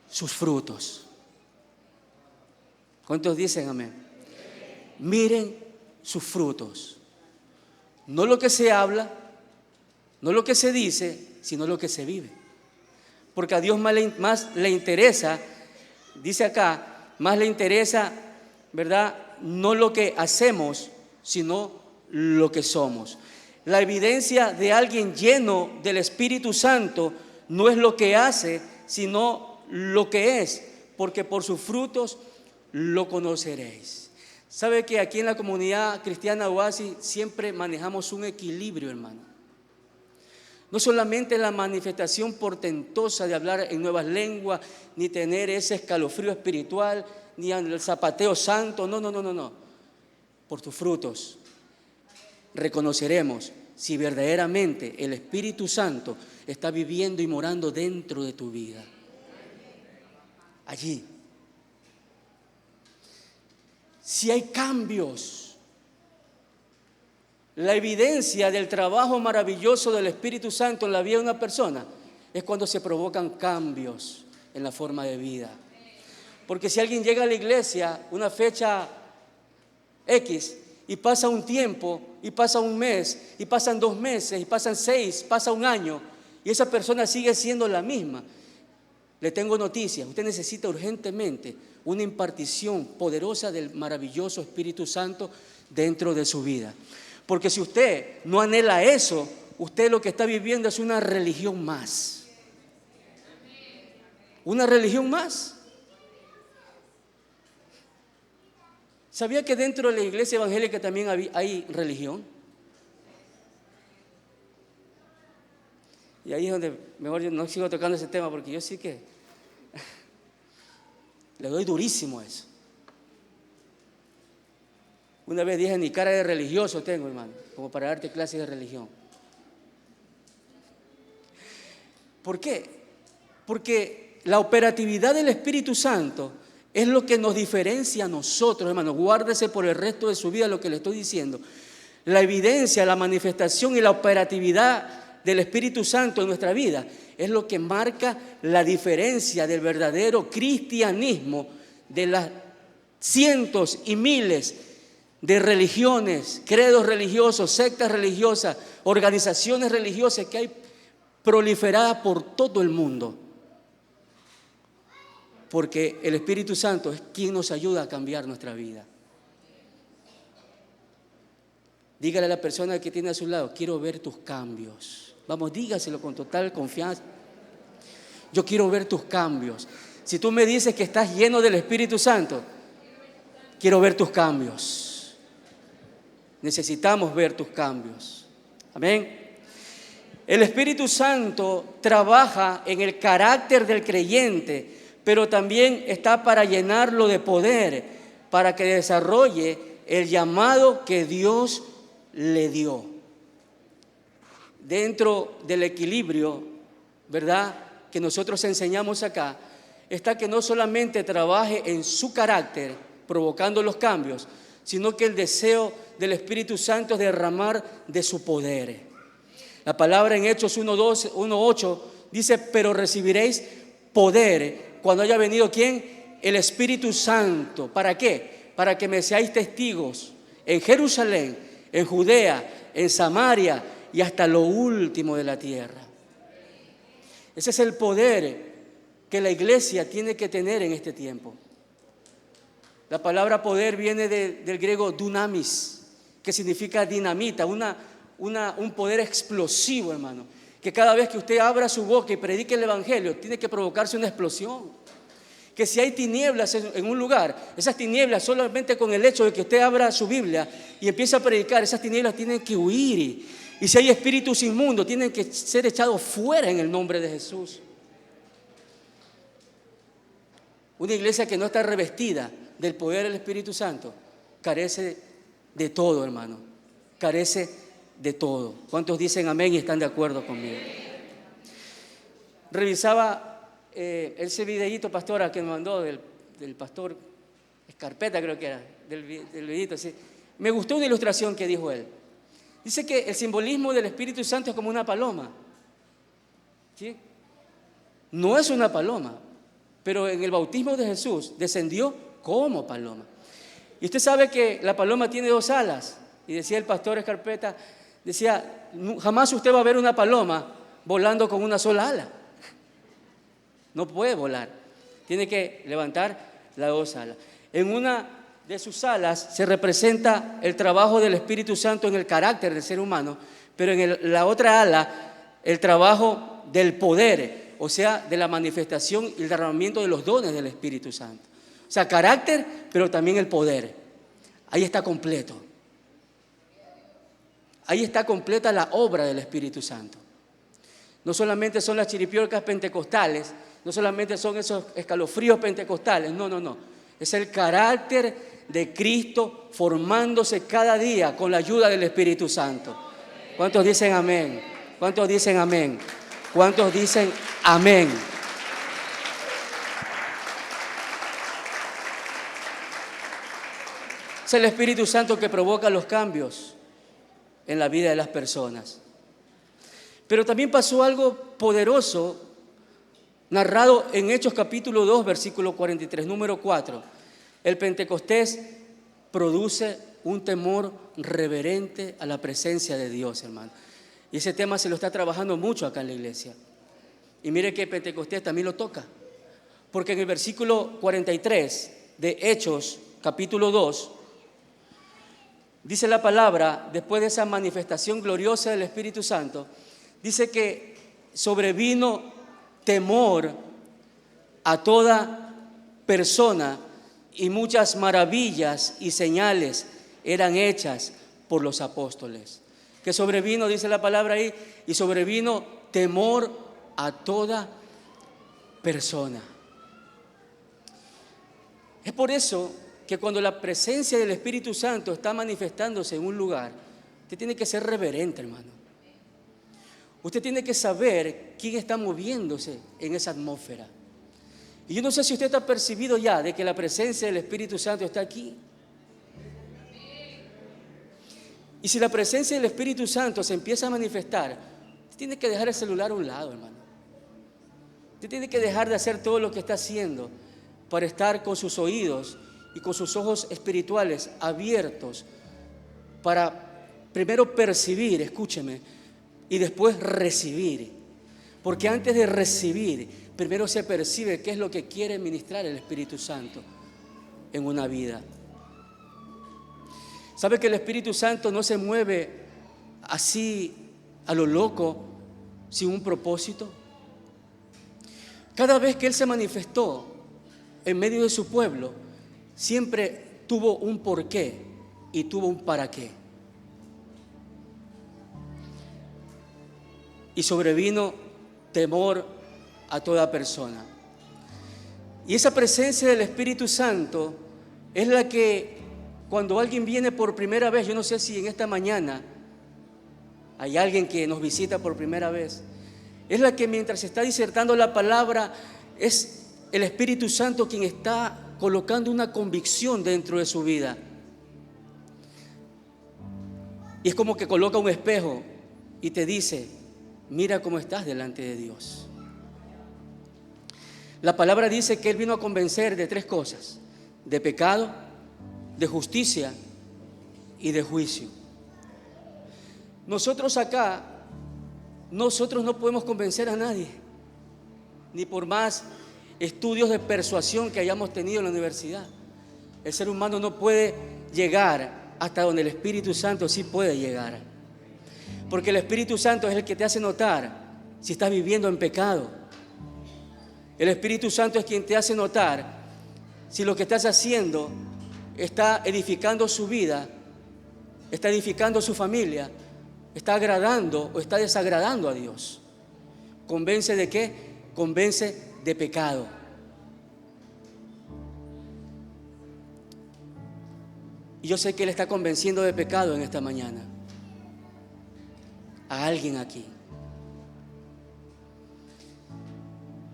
sus frutos. ¿Cuántos dicen amén? Miren sus frutos. No lo que se habla, no lo que se dice, sino lo que se vive. Porque a Dios más le interesa, dice acá, más le interesa, ¿verdad? No lo que hacemos, sino lo que somos. La evidencia de alguien lleno del Espíritu Santo no es lo que hace, sino lo que es, porque por sus frutos lo conoceréis. ¿Sabe que aquí en la comunidad cristiana Oasis siempre manejamos un equilibrio, hermano? No solamente la manifestación portentosa de hablar en nuevas lenguas, ni tener ese escalofrío espiritual, ni el zapateo santo, no. Por tus frutos reconoceremos si verdaderamente el Espíritu Santo está viviendo y morando dentro de tu vida. Allí. Si hay cambios, la evidencia del trabajo maravilloso del Espíritu Santo en la vida de una persona es cuando se provocan cambios en la forma de vida. Porque si alguien llega a la iglesia una fecha X y pasa un tiempo, y pasa un mes, y pasan 2 meses, y pasan 6, pasa un año, y esa persona sigue siendo la misma, le tengo noticias, usted necesita urgentemente una impartición poderosa del maravilloso Espíritu Santo dentro de su vida. Porque si usted no anhela eso, usted lo que está viviendo es una religión más. Una religión más. ¿Sabía que dentro de la iglesia evangélica también hay religión? Y ahí es donde mejor yo no sigo tocando ese tema, porque yo sí que le doy durísimo a eso. Una vez dije, ni cara de religioso tengo, hermano, como para darte clases de religión. ¿Por qué? Porque la operatividad del Espíritu Santo es lo que nos diferencia a nosotros, hermano. Guárdese por el resto de su vida lo que le estoy diciendo. La evidencia, la manifestación y la operatividad del Espíritu Santo en nuestra vida es lo que marca la diferencia del verdadero cristianismo de las cientos y miles de religiones, credos religiosos, sectas religiosas, organizaciones religiosas que hay proliferadas por todo el mundo. Porque el Espíritu Santo es quien nos ayuda a cambiar nuestra vida. Dígale a la persona que tiene a su lado, quiero ver tus cambios. Vamos, dígaselo con total confianza. Yo quiero ver tus cambios. Si tú me dices que estás lleno del Espíritu Santo, quiero ver tus cambios. Necesitamos ver tus cambios. Amén. El Espíritu Santo trabaja en el carácter del creyente, pero también está para llenarlo de poder, para que desarrolle el llamado que Dios le dio. Dentro del equilibrio, ¿verdad?, que nosotros enseñamos acá, está que no solamente trabaje en su carácter, provocando los cambios, sino que el deseo del Espíritu Santo es derramar de su poder. La palabra en Hechos 1:8 dice, pero recibiréis poder cuando haya venido ¿quién? El Espíritu Santo. ¿Para qué? Para que me seáis testigos en Jerusalén, en Judea, en Samaria y hasta lo último de la tierra. Ese es el poder que la iglesia tiene que tener en este tiempo. La palabra poder viene del griego dunamis, que significa dinamita, un poder explosivo, hermano. Que cada vez que usted abra su boca y predique el evangelio, tiene que provocarse una explosión. Que si hay tinieblas en un lugar, esas tinieblas solamente con el hecho de que usted abra su Biblia y empiece a predicar, esas tinieblas tienen que huir. Y si hay espíritus inmundos, tienen que ser echados fuera en el nombre de Jesús. Una iglesia que no está revestida del poder del Espíritu Santo carece de todo, hermano. Carece de todo. ¿Cuántos dicen amén y están de acuerdo conmigo? Revisaba ese videíto, pastora, que me mandó del pastor Escarpeta, creo que era, del videíto. ¿Sí? Me gustó una ilustración que dijo él. Dice que el simbolismo del Espíritu Santo es como una paloma. ¿Sí? No es una paloma, pero en el bautismo de Jesús descendió como paloma. Y usted sabe que la paloma tiene dos alas. Y decía el pastor Escarpeta, decía, jamás usted va a ver una paloma volando con una sola ala. No puede volar. Tiene que levantar las dos alas. En una de sus alas se representa el trabajo del Espíritu Santo en el carácter del ser humano, pero en la otra ala el trabajo del poder, o sea, de la manifestación y el derramamiento de los dones del Espíritu Santo. O sea, carácter, pero también el poder. Ahí está completo. Ahí está completa la obra del Espíritu Santo. No solamente son las chiripiorcas pentecostales, no solamente son esos escalofríos pentecostales, no. Es el carácter de Cristo formándose cada día con la ayuda del Espíritu Santo. ¿Cuántos dicen amén? ¿Cuántos dicen amén? ¿Cuántos dicen amén? Es el Espíritu Santo que provoca los cambios en la vida de las personas. Pero también pasó algo poderoso narrado en Hechos capítulo 2, versículo 43, número 4. El Pentecostés produce un temor reverente a la presencia de Dios, hermano. Y ese tema se lo está trabajando mucho acá en la iglesia. Y mire que Pentecostés también lo toca. Porque en el versículo 43 de Hechos capítulo 2, dice la palabra, después de esa manifestación gloriosa del Espíritu Santo, dice que sobrevino temor a toda persona y muchas maravillas y señales eran hechas por los apóstoles. Que sobrevino, dice la palabra ahí, y sobrevino temor a toda persona. Es por eso que cuando la presencia del Espíritu Santo está manifestándose en un lugar, usted tiene que ser reverente, hermano. Usted tiene que saber quién está moviéndose en esa atmósfera. Y yo no sé si usted está percibido ya de que la presencia del Espíritu Santo está aquí. Y si la presencia del Espíritu Santo se empieza a manifestar, usted tiene que dejar el celular a un lado, hermano. Usted tiene que dejar de hacer todo lo que está haciendo para estar con sus oídos y con sus ojos espirituales abiertos para primero percibir, escúcheme, y después recibir. Porque antes de recibir, primero se percibe qué es lo que quiere ministrar el Espíritu Santo en una vida. ¿Sabe que el Espíritu Santo no se mueve así a lo loco, sin un propósito? Cada vez que Él se manifestó en medio de su pueblo, siempre tuvo un porqué y tuvo un para qué. Y sobrevino temor a toda persona. Y esa presencia del Espíritu Santo es la que cuando alguien viene por primera vez, yo no sé si en esta mañana hay alguien que nos visita por primera vez, es la que mientras se está disertando la palabra, es el Espíritu Santo quien está colocando una convicción dentro de su vida. Y es como que coloca un espejo y te dice, mira cómo estás delante de Dios. La palabra dice que Él vino a convencer de tres cosas: de pecado, de justicia y de juicio. Nosotros acá, nosotros no podemos convencer a nadie. ni por más estudios de persuasión que hayamos tenido en la universidad. El ser humano no puede llegar hasta donde el Espíritu Santo sí puede llegar. Porque el Espíritu Santo es el que te hace notar si estás viviendo en pecado. El Espíritu Santo es quien te hace notar si lo que estás haciendo está edificando su vida, está edificando su familia, está agradando o está desagradando a Dios. ¿Convence de qué? Convence de pecado. Y yo sé que Él está convenciendo de pecado en esta mañana a alguien aquí.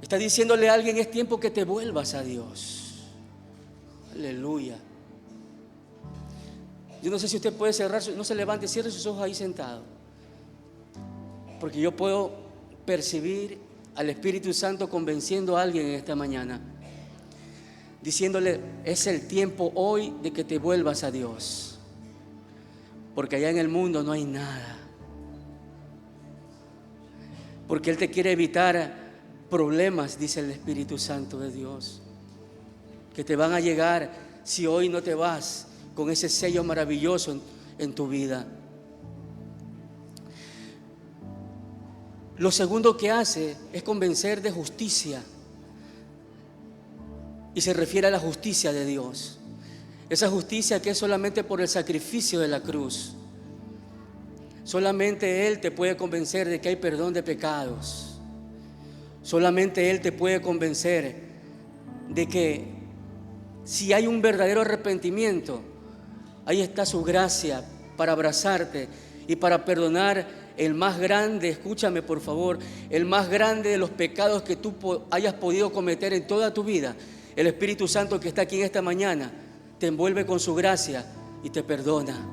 Está diciéndole a alguien: es tiempo que te vuelvas a Dios. Aleluya. Yo no sé si usted puede cerrar, no se levante, cierre sus ojos ahí sentado, porque yo puedo percibir al Espíritu Santo convenciendo a alguien en esta mañana, diciéndole: es el tiempo hoy de que te vuelvas a Dios, porque allá en el mundo no hay nada, porque Él te quiere evitar problemas, dice el Espíritu Santo de Dios, que te van a llegar si hoy no te vas con ese sello maravilloso en tu vida. Lo segundo que hace es convencer de justicia, y se refiere a la justicia de Dios. Esa justicia que es solamente por el sacrificio de la cruz. Solamente Él te puede convencer de que hay perdón de pecados. Solamente Él te puede convencer de que si hay un verdadero arrepentimiento, ahí está su gracia para abrazarte y para perdonar el más grande, escúchame por favor, el más grande de los pecados que tú hayas podido cometer en toda tu vida. El Espíritu Santo que está aquí en esta mañana te envuelve con su gracia y te perdona.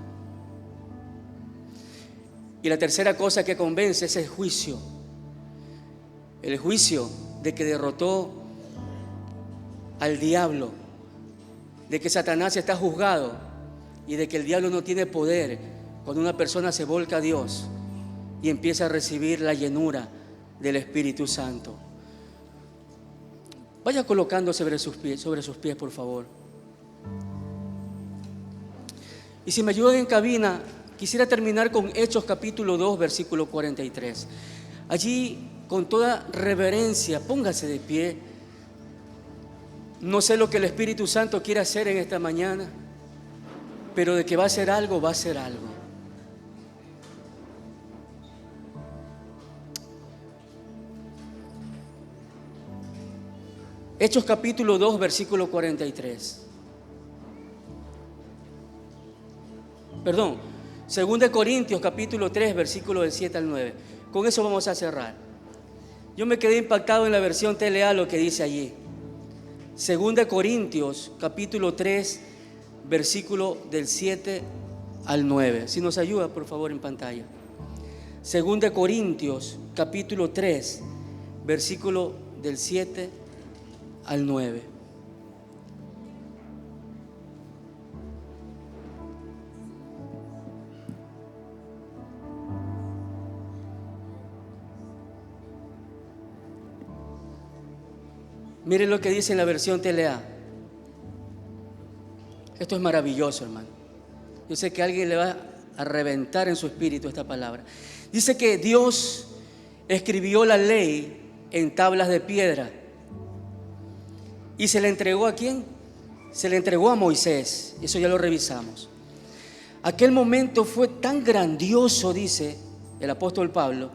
Y la tercera cosa que convence es el juicio. El juicio de que derrotó al diablo, de que Satanás está juzgado y de que el diablo no tiene poder cuando una persona se volca a Dios y empieza a recibir la llenura del Espíritu Santo. Vaya colocando sobre sus pies, por favor. Y si me ayudan en cabina, quisiera terminar con Hechos capítulo 2, versículo 43. Allí, con toda reverencia, póngase de pie. No sé lo que el Espíritu Santo quiere hacer en esta mañana, pero de que va a hacer algo, va a hacer algo. Hechos capítulo 2, versículo 43. Perdón, 2 Corintios capítulo 3, versículo del 7 al 9. Con eso vamos a cerrar. Yo me quedé impactado en la versión TLA lo que dice allí. 2 Corintios capítulo 3, versículo del 7 al 9. Si nos ayuda, por favor, en pantalla. 2 Corintios capítulo 3, versículo del 7 al 9. Miren lo que dice en la versión TLA. Esto es maravilloso, hermano. Yo sé que a alguien le va a reventar en su espíritu esta palabra. Dice que Dios escribió la ley en tablas de piedra. ¿Y se le entregó a quién? Se le entregó a Moisés. Eso ya lo revisamos. Aquel momento fue tan grandioso, dice el apóstol Pablo,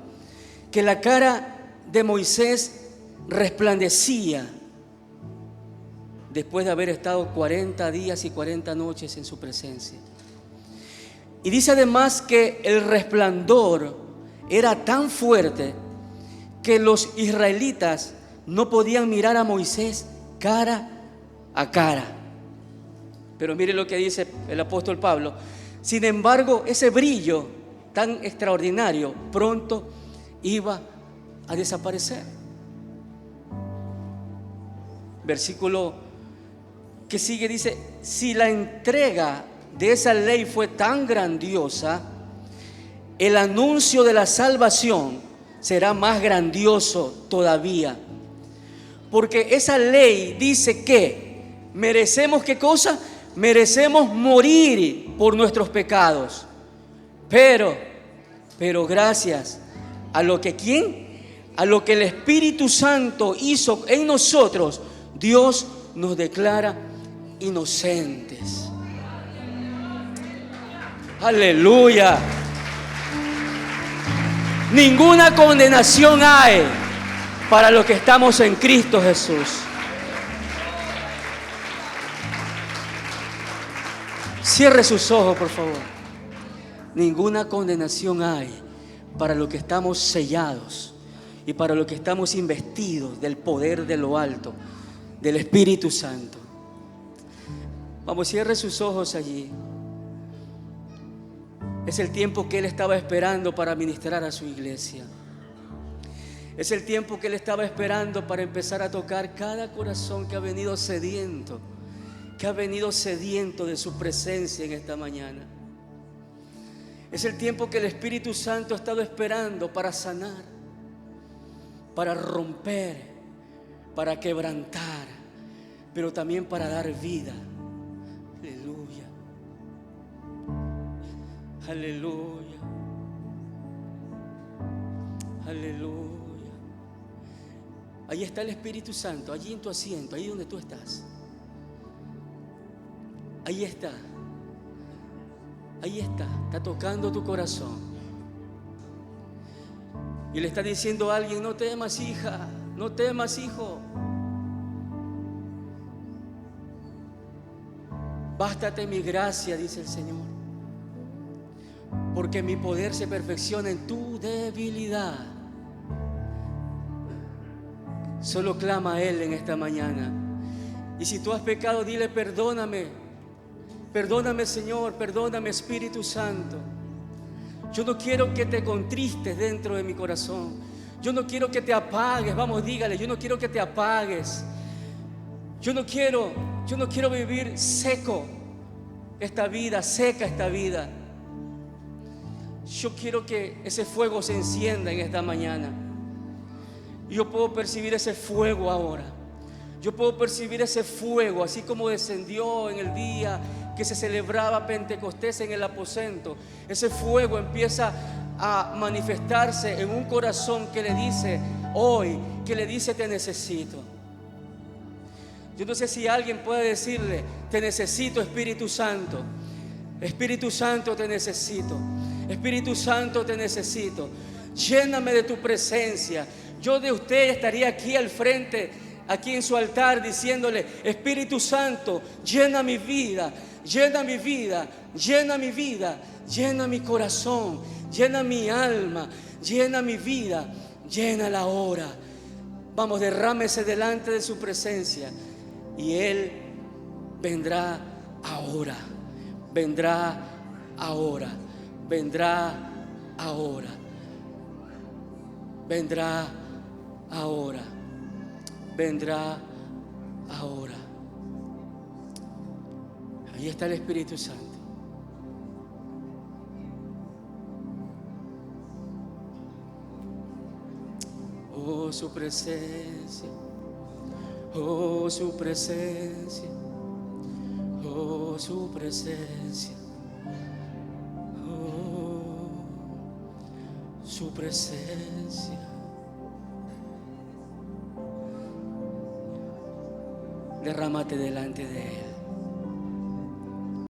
que la cara de Moisés resplandecía después de haber estado 40 días y 40 noches en su presencia. Y dice además que el resplandor era tan fuerte que los israelitas no podían mirar a Moisés cara a cara. Pero mire lo que dice el apóstol Pablo. Sin embargo, ese brillo tan extraordinario pronto iba a desaparecer. Versículo que sigue dice: si la entrega de esa ley fue tan grandiosa, el anuncio de la salvación será más grandioso todavía. Porque esa ley dice que merecemos, ¿qué cosa? Merecemos morir por nuestros pecados. Pero gracias a lo que ¿quién? A lo que el Espíritu Santo hizo en nosotros, Dios nos declara inocentes. Aleluya. Ninguna condenación hay para los que estamos en Cristo Jesús. Cierre sus ojos, por favor. Ninguna condenación hay para los que estamos sellados y para los que estamos investidos del poder de lo alto, del Espíritu Santo. Vamos, cierre sus ojos allí. Es el tiempo que Él estaba esperando para ministrar a su iglesia. Es el tiempo que Él estaba esperando para empezar a tocar cada corazón que ha venido sediento, de su presencia en esta mañana. Es el tiempo que el Espíritu Santo ha estado esperando para sanar, para romper, para quebrantar, pero también para dar vida. Aleluya. Aleluya. Aleluya. Ahí está el Espíritu Santo, allí en tu asiento, ahí donde tú estás. Ahí está. Ahí está tocando tu corazón. Y le está diciendo a alguien: no temas, hija, no temas, hijo. Bástate mi gracia, dice el Señor, porque mi poder se perfecciona en tu debilidad. Solo clama a Él en esta mañana. Y si tú has pecado, dile: perdóname. Perdóname, Señor, perdóname, Espíritu Santo. Yo no quiero que te contristes dentro de mi corazón. Yo no quiero que te apagues. Vamos, dígale: yo no quiero que te apagues. Yo no quiero vivir seco esta vida, seca esta vida. Yo quiero que ese fuego se encienda en esta mañana. Yo puedo percibir ese fuego ahora. Yo puedo percibir ese fuego, así como descendió en el día que se celebraba Pentecostés en el aposento. Ese fuego empieza a manifestarse en un corazón que le dice hoy, que le dice: te necesito. Yo no sé si alguien puede decirle: te necesito, Espíritu Santo. Espíritu Santo, te necesito. Espíritu Santo, te necesito. Lléname de tu presencia. Yo de usted estaría aquí al frente, aquí en su altar, diciéndole: Espíritu Santo, llena mi vida, llena mi vida, llena mi vida, llena mi corazón, llena mi alma, llena mi vida, llénala ahora. Vamos, derrámese delante de su presencia y Él vendrá ahora, vendrá ahora, vendrá ahora, vendrá ahora, vendrá ahora. Ahí está el Espíritu Santo. Oh, su presencia, oh, su presencia, oh, su presencia, oh, su presencia. Derrámate delante de Él.